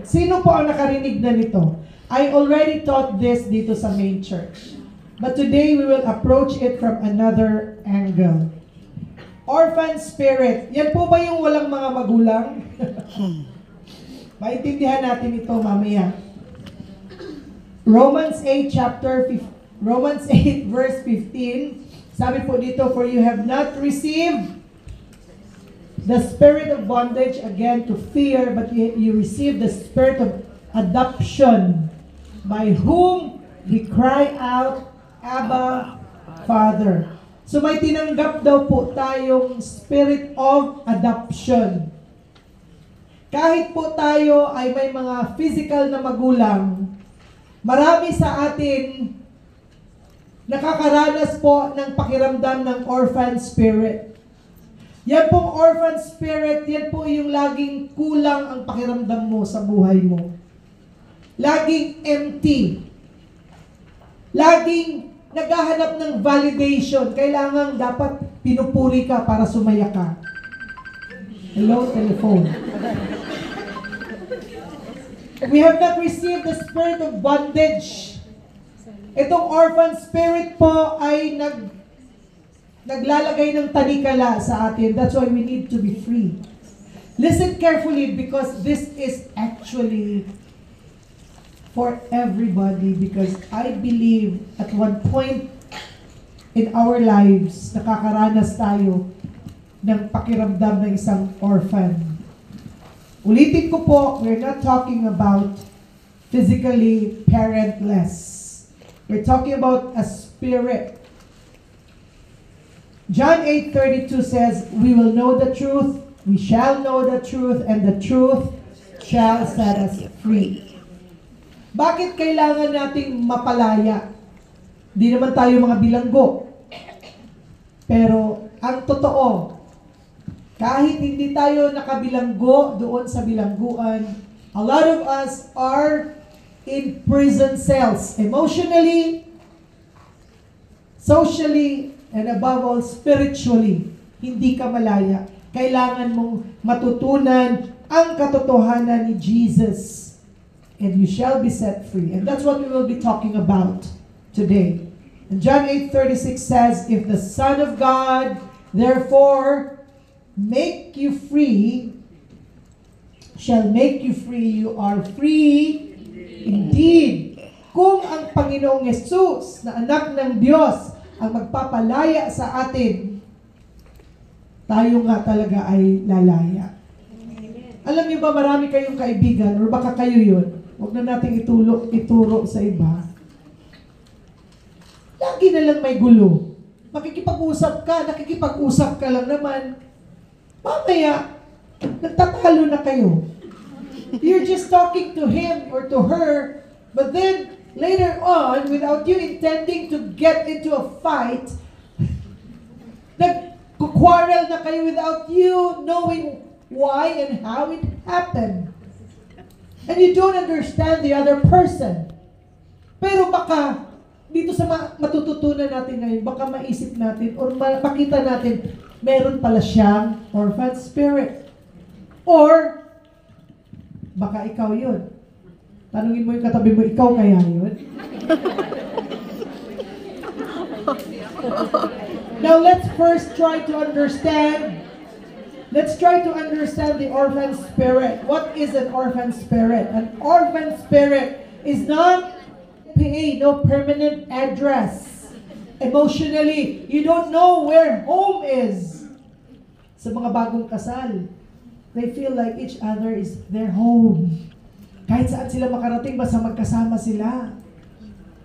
Sino po ang nakarinig na nito? I already taught this dito sa main church. But today, we will approach it from another angle. Orphan spirit. Yan po ba yung walang mga magulang? Maintindihan natin ito mamaya. Romans 8 verse 15. Sabi po dito, for you have not received the spirit of bondage again to fear, but you receive the spirit of adoption, by whom we cry out, Abba, Father. So may tinanggap daw po tayong spirit of adoption. Kahit po tayo ay may mga physical na magulang, marami sa atin nakakaranas po ng pakiramdam ng orphan spirit. Yan pong orphan spirit, yan po yung laging kulang ang pakiramdam mo sa buhay mo. Laging empty. Laging naghahanap ng validation. Kailangan dapat pinupuri ka para sumaya ka. Hello, telephone. We have not received the spirit of bondage. Itong orphan spirit po ay naglalagay ng tanikala sa atin. That's why we need to be free. Listen carefully because this is actually for everybody, because I believe at one point in our lives, nakakaranas tayo ng pakiramdam ng isang orphan. Ulitin ko po, we're not talking about physically parentless. We're talking about a spirit. John 8:32 says, we will know the truth, we shall know the truth, and the truth shall set us free. Bakit kailangan nating mapalaya? Di naman tayo mga bilanggo. Pero ang totoo, kahit hindi tayo nakabilanggo doon sa bilangguan, a lot of us are in prison cells, emotionally, socially, and above all, spiritually. Hindi ka malaya. Kailangan mong matutunan ang katotohanan ni Jesus. And you shall be set free. And that's what we will be talking about today. And John 8:36 says, if the Son of God, therefore, make you free, shall make you free, you are free indeed. Kung ang Panginoong Yesus na anak ng Diyos ang magpapalaya sa atin, tayo nga talaga ay lalaya. Alam niyo ba, marami kayong kaibigan, or baka kayo yun, huwag na nating ituro sa iba. Lagi na lang may gulo. Nakikipag-usap ka lang naman. Mamaya, nagtatalo na kayo. You're just talking to him or to her, but then, later on, without you intending to get into a fight, nag-quarrel na kayo without you knowing why and how it happened. And you don't understand the other person. Pero baka, dito sa matututunan natin ngayon, baka maisip natin or makita natin, meron pala siyang orphan spirit. Or, baka ikaw yun. Tanungin mo yung katabi mo, ikaw kaya yun? Now, let's first try to understand. Let's try to understand the orphan spirit. What is an orphan spirit? An orphan spirit is not no permanent address. Emotionally, you don't know where home is. Sa mga bagong kasal, they feel like each other is their home. Kahit saan sila makarating, basta magkasama sila.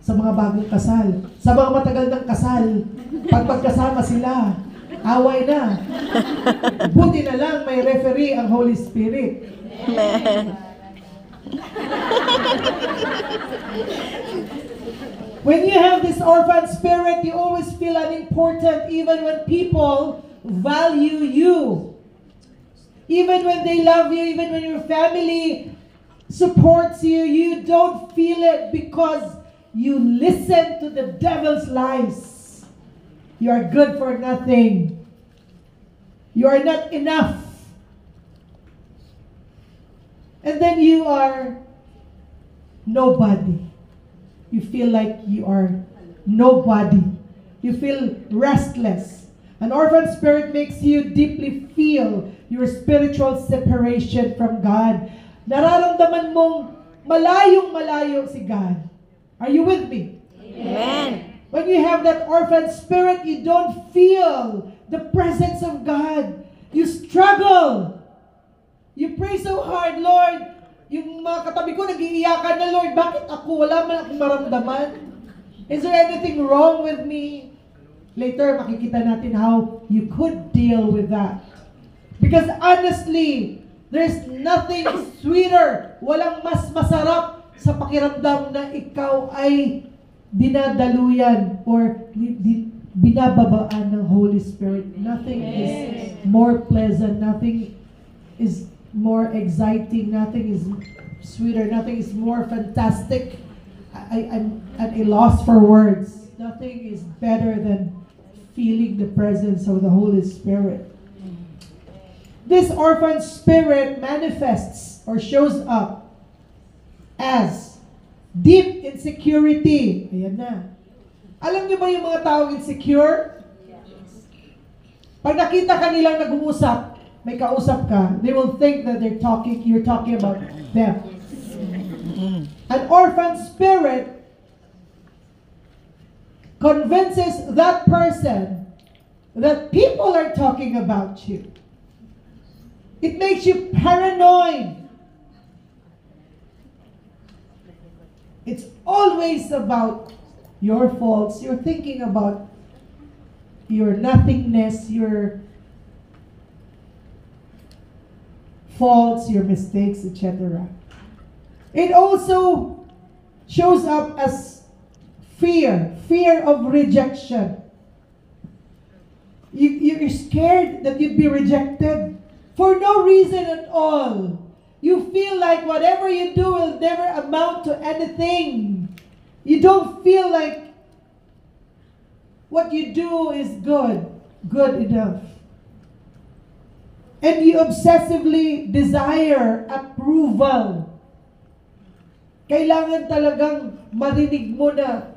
Sa mga bagong kasal. Sa mga matagal ng kasal, pag magkasama sila, away na. Buti na lang may referee ang Holy Spirit. Amen. When you have this orphan spirit, you always feel unimportant even when people value you. Even when they love you, even when your family supports you, you don't feel it because you listen to the devil's lies. You are good for nothing. You are not enough. And then you are nobody. You feel like you are nobody. You feel restless. An orphan spirit makes you deeply feel your spiritual separation from God. Nararamdaman mong malayong-malayo si God. Are you with me? Amen. When you have that orphan spirit, you don't feel the presence of God. You struggle. You pray so hard, Lord. Yung mga katabi ko nag-iiyakan na, Lord, bakit ako? Wala man akong maramdaman. Is there anything wrong with me? Later, makikita natin how you could deal with that. Because honestly, there's nothing sweeter, walang mas masarap sa pakiramdam na ikaw ay dinadaluyan or binababaan ng Holy Spirit. Nothing is more pleasant, nothing is more exciting, nothing is sweeter, nothing is more fantastic. I'm at a loss for words. Nothing is better than feeling the presence of the Holy Spirit. This orphan spirit manifests or shows up as deep insecurity. Ayan na. Alam niyo ba yung mga taong insecure? Pag nakita ka nilang nag-uusap, may kausap ka, they will think that you're talking about them. An orphan spirit convinces that person that people are talking about you. It makes you paranoid. It's always about your faults. You're thinking about your nothingness, your faults, your mistakes, etc. It also shows up as fear of rejection. You're scared that you'd be rejected for no reason at all. You feel like whatever you do will never amount to anything. You don't feel like what you do is good enough. And you obsessively desire approval. Kailangan talagang marinig mo na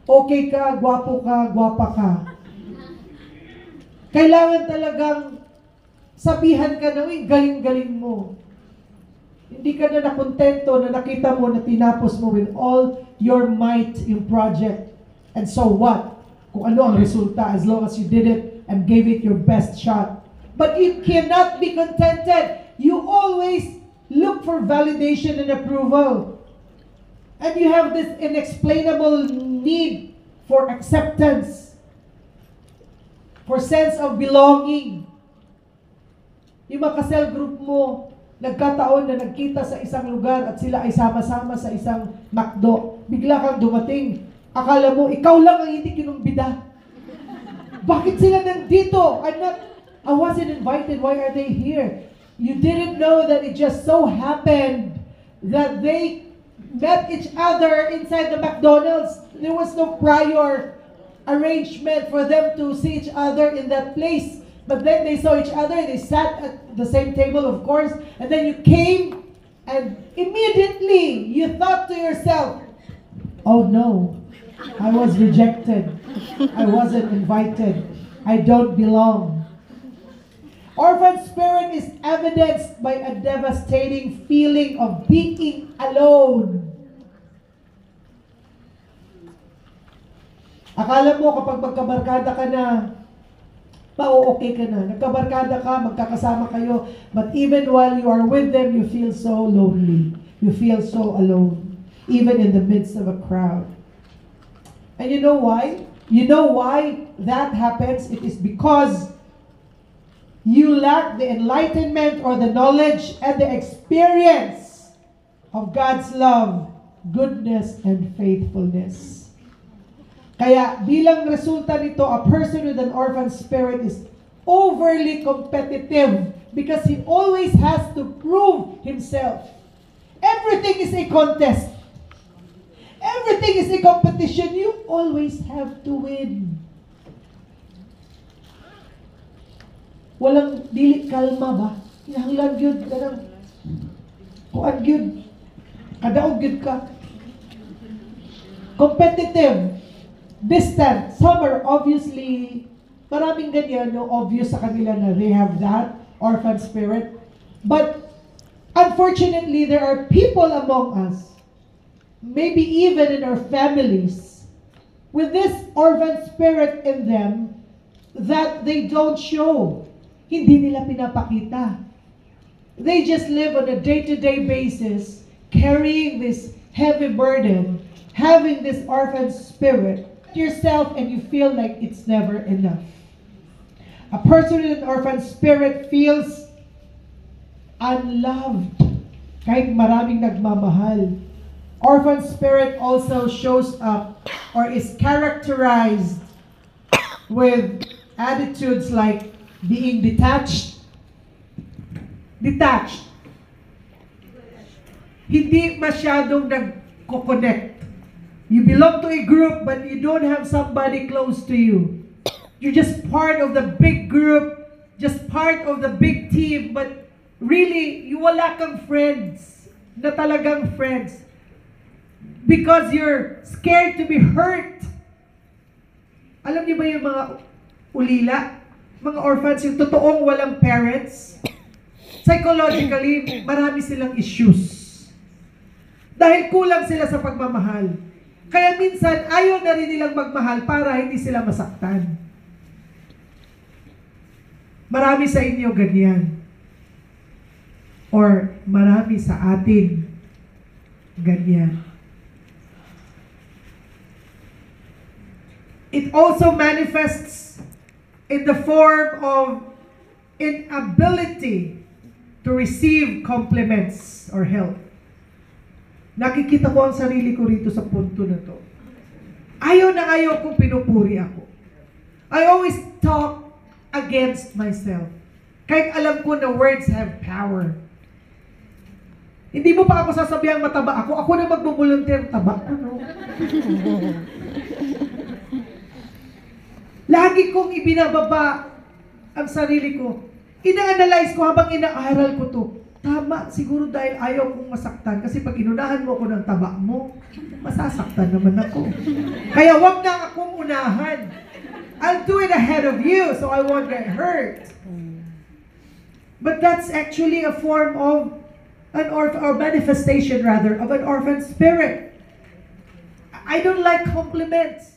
okay ka, gwapo ka, gwapa ka. Kailangan talagang sabihan ka na, galing-galing mo. Hindi ka na nakontento na nakita mo na tinapos mo with all your might yung project. And so what? Kung ano ang resulta as long as you did it and gave it your best shot. But you cannot be contented. You always look for validation and approval. And you have this inexplainable need for acceptance, for sense of belonging. Yung mga ka-cell group mo, nagkataon na nagkita sa isang lugar at sila ay sama-sama sa isang McDo. Bigla kang dumating. Akala mo, ikaw lang ang hindi kinumbida. Bakit sila nandito? I wasn't invited. Why are they here? You didn't know that it just so happened that they met each other inside the McDonald's. There was no prior arrangement for them to see each other in that place. But then they saw each other, they sat at the same table, of course, and then you came, and immediately you thought to yourself, oh no, I was rejected. I wasn't invited. I don't belong. Orphan spirit is evidenced by a devastating feeling of being alone. Akala mo kapag magkabarkada ka na, pa-okay ka na. Nagkabarkada ka, magkakasama kayo. But even while you are with them, you feel so lonely. You feel so alone. Even in the midst of a crowd. And you know why? You know why that happens? It is because you lack the enlightenment or the knowledge and the experience of God's love, goodness, and faithfulness. Kaya bilang resulta nito, a person with an orphan spirit is overly competitive because he always has to prove himself. Everything is a contest. Everything is a competition. You always have to win. Walang dili kalma ba? Hinahanglan yun. Kuan gyud. Kadaog gyud ka. Competitive. Distant. Some are obviously, maraming ganyan, no, obvious sa kanila na they have that orphan spirit. But unfortunately, there are people among us, maybe even in our families, with this orphan spirit in them that they don't show. Hindi nila pinapakita. They just live on a day-to-day basis, carrying this heavy burden, having this orphan spirit yourself, and you feel like it's never enough. A person with an orphan spirit feels unloved kahit maraming nagmamahal. Orphan spirit also shows up or is characterized with attitudes like being detached. Hindi masyadong nag-connect. You belong to a group, but you don't have somebody close to you. You're just part of the big group, just part of the big team, but really, you wala kang friends, na talagang friends. Because you're scared to be hurt. Alam niyo ba yung mga ulila? Mga orphans, yung totoong walang parents? Psychologically, marami silang issues. Dahil kulang sila sa pagmamahal. Kaya minsan, ayaw na rin nilang magmahal para hindi sila masaktan. Marami sa inyo ganyan. Or marami sa atin ganyan. It also manifests in the form of inability to receive compliments or help. Nakikita ko ang sarili ko rito sa punto na to. Ayaw na ayaw kung pinupuri ako. I always talk against myself. Kahit alam ko na words have power. Hindi mo pa ako sasabihang mataba ako. Ako na magbo-volunteer taba. Ano? Lagi kong ibinababa ang sarili ko. Ina-analyze ko habang inaaral ko to. Tama, siguro dahil ayaw kong masaktan. Kasi pag inunahan mo ako ng taba mo, masasaktan naman ako. Kaya wag na akong unahan. I'll do it ahead of you so I won't get hurt. But that's actually a form of an or manifestation rather of an orphan spirit. I don't like compliments.